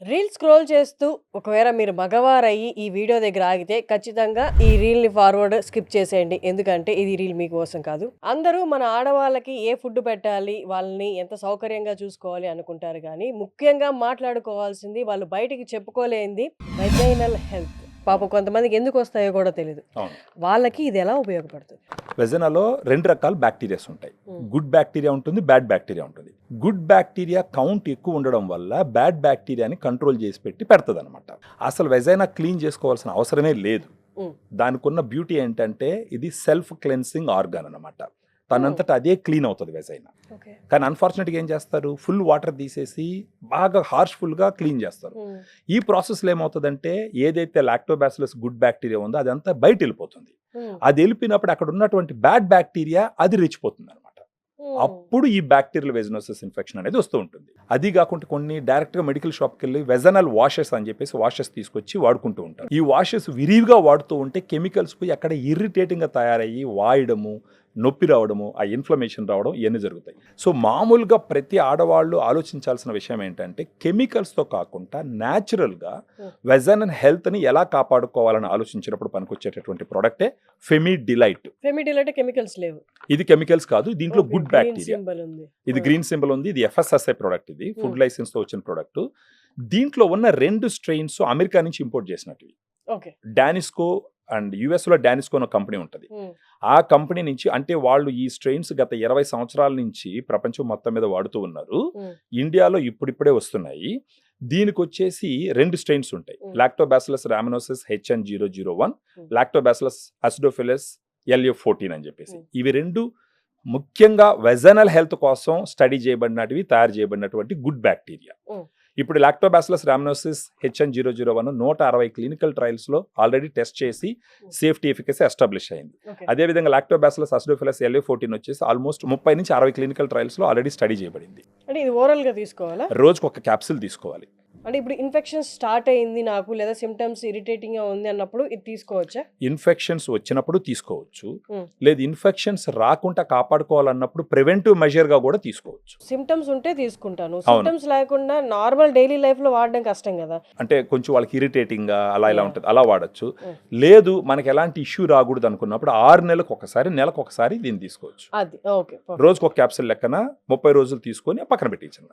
Reel scroll చేస్తూ ఒకవేళ మీరు మగవారయ్యి ఈ వీడియో దగ్గర ఆగితే ఖచ్చితంగా ఈ రీల్ని ఫార్వర్డ్ స్కిప్ చేసేయండి. ఎందుకంటే ఇది రీల్ మీకోసం కాదు. అందరూ మన ఆడవాళ్ళకి ఏ ఫుడ్ పెట్టాలి, వాళ్ళని ఎంత సౌకర్యంగా చూసుకోవాలి అనుకుంటారు కానీ ముఖ్యంగా మాట్లాడుకోవాల్సింది వాళ్ళు బయటికి చెప్పుకోలేనిది వెజైనల్ హెల్త్. పాపం కొంతమందికి ఎందుకు వస్తాయో కూడా తెలియదు. వాళ్ళకి ఇది ఎలా ఉపయోగపడుతుంది? వెజనాలో 2 రకాల బ్యాక్టీరియాస్ ఉంటాయి. గుడ్ బ్యాక్టీరియా ఉంటుంది, బ్యాడ్ బ్యాక్టీరియా ఉంటుంది. గుడ్ బ్యాక్టీరియా కౌంట్ ఎక్కువ ఉండడం వల్ల బ్యాడ్ బ్యాక్టీరియాని కంట్రోల్ చేసి పెడుతుంది అనమాట. అసలు వెజైనా క్లీన్ చేసుకోవాల్సిన అవసరమే లేదు. దానికి ఉన్న బ్యూటీ ఏంటంటే ఇది సెల్ఫ్ క్లెన్సింగ్ ఆర్గాన్ అనమాట. తనంతటా అదే క్లీన్ అవుతుంది వెజైనా. కానీ అన్ఫార్చునేట్గా ఏం చేస్తారు, ఫుల్ వాటర్ తీసేసి బాగా హార్ష్ఫుల్గా క్లీన్ చేస్తారు. ఈ ప్రాసెస్లో ఏమవుతుందంటే ఏదైతే లాక్టోబాసిల్లస్ గుడ్ బ్యాక్టీరియా ఉందో అదంతా బయట వెళ్ళిపోతుంది. అది వెళ్ళిపోయినప్పుడు అక్కడ ఉన్నటువంటి బ్యాడ్ బ్యాక్టీరియా అది రెచ్చిపోతుంది అనమాట. అప్పుడు ఈ బ్యాక్టీరియల్ వెజనోసిస్ ఇన్ఫెక్షన్ అనేది వస్తూ ఉంటుంది. అది కాకుండా కొన్ని డైరెక్ట్గా మెడికల్ షాప్కి వెళ్ళి వెజనల్ వాషెస్ అని చెప్పేసి వాషెస్ తీసుకొచ్చి వాడుకుంటూ ఉంటారు. ఈ వాషెస్ విరివిగా వాడుతూ ఉంటే కెమికల్స్ పోయి అక్కడ ఇరిటేటింగ్గా తయారయ్యి వాయడము, నొప్పి రావడము, ఆ ఇన్ఫ్లమేషన్ రావడం ఇవన్నీ జరుగుతాయి. సో మామూలుగా ప్రతి ఆడవాళ్ళు ఆలోచించాల్సిన విషయం ఏంటంటే కెమికల్స్తో కాకుండా న్యాచురల్గా వెజనల్ హెల్త్ని ఎలా కాపాడుకోవాలని ఆలోచించినప్పుడు పనికొచ్చేటటువంటి ప్రోడక్టే ఫెమి డిలైట్. కెమికల్స్ లేవు, ఇది కెమికల్స్ కాదు, దీంట్లో గుడ్ బ్యాక్టీరియా. ఇది గ్రీన్ సింబల్ ఉంది, ఇది FSSAI ప్రోడక్ట్, ఇది ఫుడ్ లైసెన్స్ తో వచ్చిన ప్రోడక్ట్. దీంట్లో ఉన్న 2 స్ట్రెయిన్స్ అమెరికా నుంచి ఇంపోర్ట్ చేసినట్టు. డానిస్కో అండ్ US లో డానిస్కో అనే కంపెనీ ఉంటుంది. ఆ కంపెనీ నుంచి, అంటే వాళ్ళు ఈ స్ట్రెయిన్స్ గత 20 సంవత్సరాల నుంచి ప్రపంచం మొత్తం మీద వాడుతూ ఉన్నారు. ఇండియాలో ఇప్పుడిప్పుడే వస్తున్నాయి. దీనికి వచ్చేసి 2 స్ట్రెయిన్స్ ఉంటాయి. Lactobacillus రామినోసిస్ HN001, Lactobacillus acidophilus LF14 అని చెప్పేసి. ఇవి 2 ముఖ్యంగా వెజనల్ హెల్త్ కోసం స్టడీ చేయబడినటివి, తయారు చేయబడినటువంటి గుడ్ బ్యాక్టీరియా. ఇప్పుడు లాక్టోబాసిల్లస్ రామినోసిస్ HN001 160 క్లినికల్ ట్రయల్స్ లో ఆల్రెడీ టెస్ట్ చేసి సేఫ్టీ ఎఫికసీ ఎస్టాబ్లిష్ అయింది. అదేవిధంగా లాక్టోబాసిల్లస్ అసిడోఫిలస్ LF14 వచ్చేసి ఆల్మోస్ట్ 30 నుంచి 60 క్లినికల్ ట్రయల్స్ లో ఆల్రెడీ స్టడీ చేయబడింది. అంటే ఇది ఓరల్ గా తీసుకోవాలా? రోజుకు ఒక క్యాప్సూల్ తీసుకోవాలి. అంటే ఇప్పుడు ఇన్ఫెక్షన్ స్టార్ట్ అయింది నాకు, లేదా సిమ్టమ్స్ ఇరిటేటింగ్ గా ఉంది అన్నప్పుడు ఇది తీసుకోవచ్చా? ఇన్ఫెక్షన్స్ వచ్చినప్పుడు తీసుకోవచ్చు, లేదు ఇన్ఫెక్షన్స్ రాకుండా కాపాడుకోవాలన్నప్పుడు ప్రివెంటివ్ మెజర్ గా కూడా తీసుకోవచ్చు. సిమ్టమ్స్ ఉంటే తీసుకుంటాను, సిమ్టమ్స్ లేకుండా నార్మల్ డైలీ లైఫ్ లో వాడడం కష్టం కదా. అంటే కొంచెం వాళ్ళకి ఇరిటేటింగ్ గా అలా ఇలా ఉంటుంది, అలా వాడచ్చు. లేదు మనకి ఎలాంటి ఇష్యూ రాకూడదు అనుకున్నప్పుడు 6 నెలలకు ఒకసారి, నెలకు ఒకసారి దీన్ని తీసుకోవచ్చు. అది ఓకే. రోజుకు ఒక క్యాప్సూల్ లెక్కన 30 రోజులు తీసుకొని పక్కన పెట్టించండి.